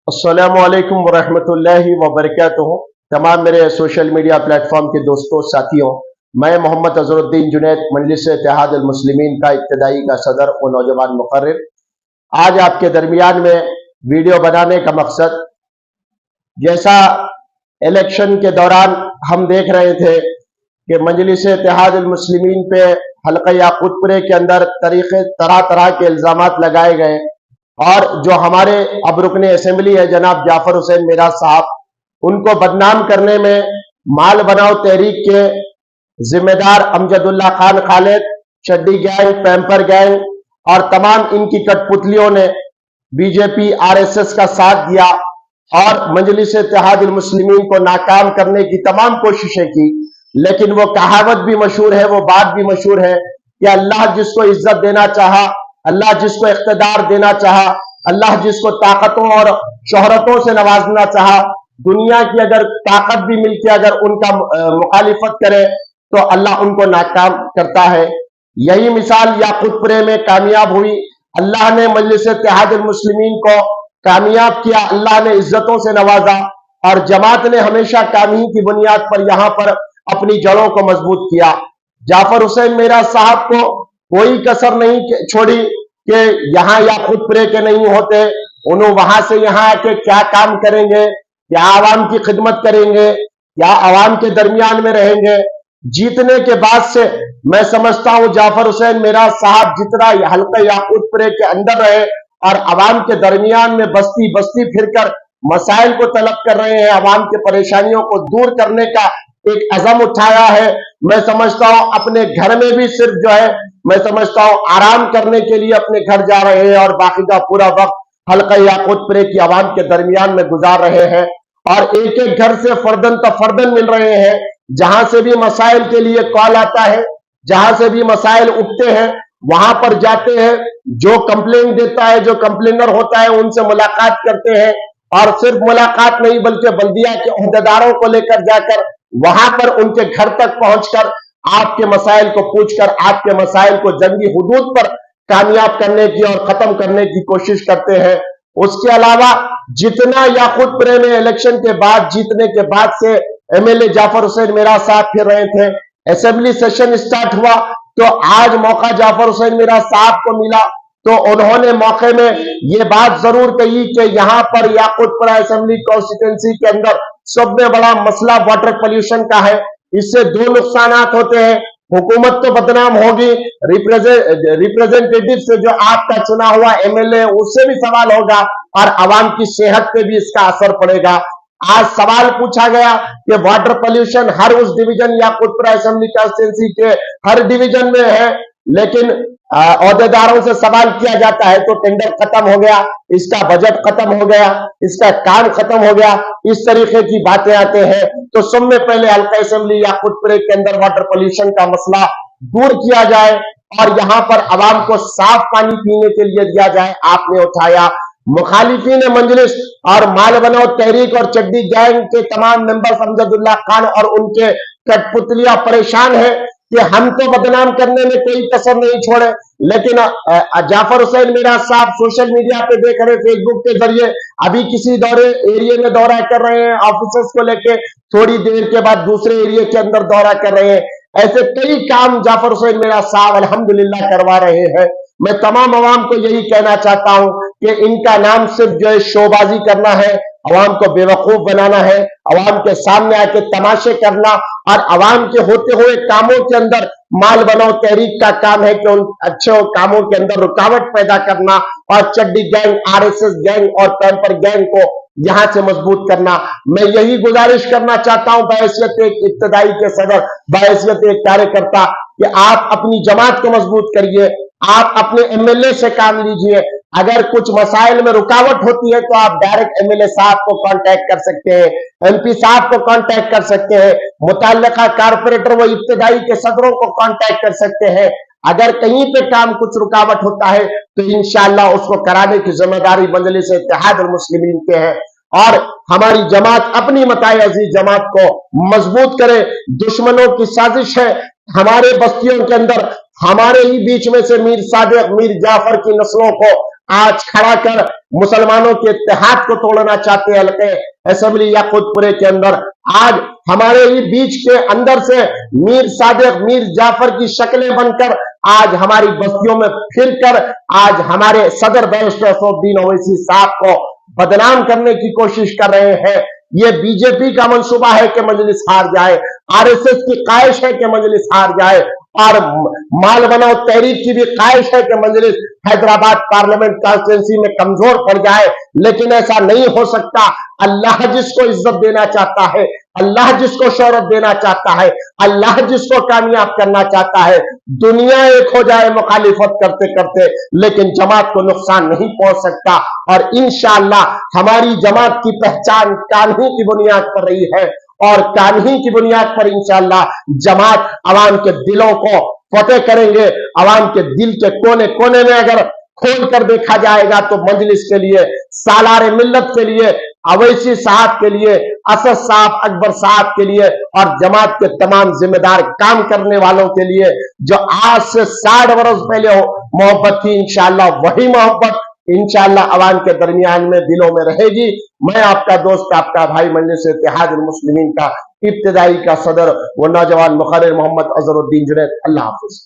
अस्सलामुअलैकुम वरहमतुल्लाहि वबरकातुहू। तमाम मेरे सोशल मीडिया प्लेटफॉर्म के दोस्तों साथियों, मैं मोहम्मद अजहरुद्दीन जुनैद मजलिस इत्तेहाद अल मुस्लिमीन का इब्तदाई का सदर और नौजवान मुकर्रिर आज आपके दरमियान में वीडियो बनाने का मकसद, जैसा इलेक्शन के दौरान हम देख रहे थे कि मजलिस इत्तेहाद अल मुस्लिमीन पे हल्का याकूतपुरे के अंदर तरह तरह के इल्जामात लगाए गए और जो हमारे अब रुकन असेंबली है जनाब जाफर हुसैन मीराज साहब, उनको बदनाम करने में माल बनाओ तहरीक के जिम्मेदार अमजदुल्ला खान खालिद, चड्डी गैंग, पैम्पर गैंग और तमाम इनकी कठपुतलियों ने बीजेपी आरएसएस का साथ दिया और मजलिस इत्तेहाद अल मुस्लिमीन को नाकाम करने की तमाम कोशिशें की। लेकिन वो कहावत भी मशहूर है, वो बात भी मशहूर है कि अल्लाह जिसको इज्जत देना चाहा, अल्लाह जिसको इख्तिदार देना चाहा, अल्लाह जिसको ताकतों और शोहरतों से नवाजना चाहा, दुनिया की अगर ताकत भी मिलकर अगर उनका मुखालिफत करे तो अल्लाह उनको नाकाम करता है। यही मिसाल याकूतपुरे में कामयाब हुई। अल्लाह ने मजलिस इत्तेहाद अल मुस्लिमीन को कामयाब किया, अल्लाह ने इज्जतों से नवाजा और जमात ने हमेशा कामी की बुनियाद पर यहां पर अपनी जड़ों को मजबूत किया। जाफर हुसैन मीराज साहब को कोई कसर नहीं छोड़ी कि यहां याकूतपुरे के नहीं होते, उन्होंने वहां से यहां आके क्या काम करेंगे, क्या आवाम की खिदमत करेंगे, क्या आवाम के दरमियान में रहेंगे। जीतने के बाद से मैं समझता हूं जाफर हुसैन मीराज साहब जितना हल्का याकूतपुरे के अंदर रहे और आवाम के दरमियान में बस्ती बस्ती फिरकर मसाइल को तलब कर रहे हैं, आवाम के परेशानियों को दूर करने का एक अज़म उठाया है। मैं समझता हूं अपने घर में भी सिर्फ जो है, मैं समझता हूं आराम करने के लिए अपने घर जा रहे हैं और बाकी का पूरा वक्त हल्का याकूतपुरे की आवाम के दरमियान में गुजार रहे हैं और एक एक घर से फर्दन तफर्दन मिल रहे हैं। जहां से भी मसाइल के लिए कॉल आता है, जहां से भी मसाइल उठते हैं, वहां पर जाते हैं। जो कंप्लेन देता है, जो कंप्लेनर होता है, उनसे मुलाकात करते हैं और सिर्फ मुलाकात नहीं बल्कि बल्दिया के ओहदेदारों को लेकर जाकर वहां पर उनके घर तक पहुंचकर आपके मसाइल को पूछकर आपके मसाइल को जंगी हुदूद पर कामयाब करने की और खत्म करने की कोशिश करते हैं। उसके अलावा जितना याकूतपुरे में इलेक्शन के बाद जीतने के बाद से एमएलए जाफर हुसैन मीराज साहब फिर रहे थे, असेंबली सेशन स्टार्ट हुआ तो आज मौका जाफर हुसैन मीराज साहब को मिला तो उन्होंने मौके में ये बात जरूर कही कि यहां पर याकूतपुरा असेंबली कॉन्स्टिट्यूंसी के अंदर सबसे बड़ा मसला वाटर पोल्यूशन का है। इससे दो नुकसान होते हैं, हुकूमत तो बदनाम होगी, रिप्रेजेंटेटिव से जो आपका चुना हुआ एमएलए उससे भी सवाल होगा और आवाम की सेहत पे भी इसका असर पड़ेगा। आज सवाल पूछा गया कि वाटर पोल्यूशन हर उस डिवीजन याकूतपुरा असेंबली कॉन्स्टिट्यूंसी के हर डिवीजन में है, लेकिन औहदेदारों से सवाल किया जाता है तो टेंडर खत्म हो गया, इसका बजट खत्म हो गया, इसका काम खत्म हो गया, इस तरीके की बातें आते हैं। तो सबसे पहले हल्का असेंबली याकूतपुरे के अंदर वाटर पोल्यूशन का मसला दूर किया जाए और यहां पर आवाम को साफ पानी पीने के लिए दिया जाए, आपने उठाया। मुखालिफिन मजलिस और माल बनाओ तहरीक और चड्डी गैंग के तमाम मेंबर अमजदुल्ला खान और उनके कठपुतलियां परेशान है कि हम तो बदनाम करने में कोई कसर नहीं छोड़े, लेकिन जाफर हुसैन मीराज साहब सोशल मीडिया पे देख रहे, फेसबुक के जरिए अभी किसी एरिया में दौरा कर रहे हैं, ऑफिसर्स को लेके थोड़ी देर के बाद दूसरे एरिया के अंदर दौरा कर रहे हैं। ऐसे कई काम जाफर हुसैन मीराज साहब अल्हम्दुलिल्लाह करवा रहे हैं। मैं तमाम अवाम को यही कहना चाहता हूं कि इनका नाम सिर्फ जो है शोबाजी करना है, अवाम को बेवकूफ बनाना है, अवाम के सामने आके तमाशे करना और अवाम के होते हुए कामों के अंदर माल बनाओ तहरीक का काम है कि उन अच्छे कामों के अंदर रुकावट पैदा करना और चड्डी गैंग, आरएसएस गैंग और पैम्पर गैंग को यहां से मजबूत करना। मैं यही गुजारिश करना चाहता हूं बहैसियत एक इब्तदाई के सदर, बहैसियत एक कार्यकर्ता, कि आप अपनी जमात को मजबूत करिए, आप अपने एमएलए से काम लीजिए। अगर कुछ मसाइल में रुकावट होती है तो आप डायरेक्ट एमएलए साहब को कांटेक्ट कर सकते हैं, एमपी साहब को कांटेक्ट कर सकते हैं, मुतल्लिका कारपोरेटर व इब्तदाई के सदरों को कांटेक्ट कर सकते हैं। अगर कहीं पे काम कुछ रुकावट होता है तो इंशाअल्लाह उसको कराने की जिम्मेदारी मजलिस इत्तेहाद अल मुस्लिमीन के है और हमारी जमात अपनी मताए अजीज जमात को मजबूत करे। दुश्मनों की साजिश है हमारे बस्तियों के अंदर, हमारे ही बीच में से मीर सादिक, मीर जाफर की नस्लों को आज खड़ा कर मुसलमानों के इत्तेहाद को तोड़ना चाहते हैं हल्के असेंबली याकूतपुरे के अंदर। आज हमारे ही बीच के अंदर से मीर सादिक, मीर जाफर की शक्लें बनकर आज हमारी बस्तियों में फिरकर आज हमारे सदर बैरिस्टर असदुद्दीन ओवैसी साहब को बदनाम करने की कोशिश कर रहे हैं। ये बीजेपी का मंसूबा है कि मजलिस हार जाए, आरएसएस की ख्वाहिश है कि मजलिस हार जाए, और माल बनाओ तहरीक की भी ख्वाहिश है कि मजलिस हैदराबाद पार्लियामेंट कॉन्स्टिट्यूंसी में कमजोर पड़ जाए। लेकिन ऐसा नहीं हो सकता। अल्लाह जिसको इज्जत देना चाहता है, अल्लाह जिसको शोहरत देना चाहता है, अल्लाह जिसको कामयाब करना चाहता है, दुनिया एक हो जाए मुखालिफत करते करते, लेकिन जमात को नुकसान नहीं पहुंच सकता। और इंशाअल्लाह हमारी जमात की पहचान कानून की बुनियाद पर रही है, और कानून की बुनियाद पर इंशाअल्लाह जमात अवाम के दिलों को फतेह करेंगे। अवाम के दिल के कोने कोने में अगर खोल कर देखा जाएगा तो मजलिस के लिए, सालार मिल्लत के लिए, अवैसी साहब के लिए, असद साहब, अकबर साहब के लिए, और जमात के तमाम जिम्मेदार काम करने वालों के लिए जो आज से 60 बरस पहले मोहब्बत थी, इंशाअल्लाह वही मोहब्बत इंशाअल्लाह अवाम के दरमियान में दिलों में रहेगी। मैं आपका दोस्त, आपका भाई, मजलिस इत्तेहादुल मुस्लिमीन का इब्तिदाई का सदर व नौजवान मुखर्रिर मोहम्मद अजहरुद्दीन जुनैद। अल्लाह हाफिज।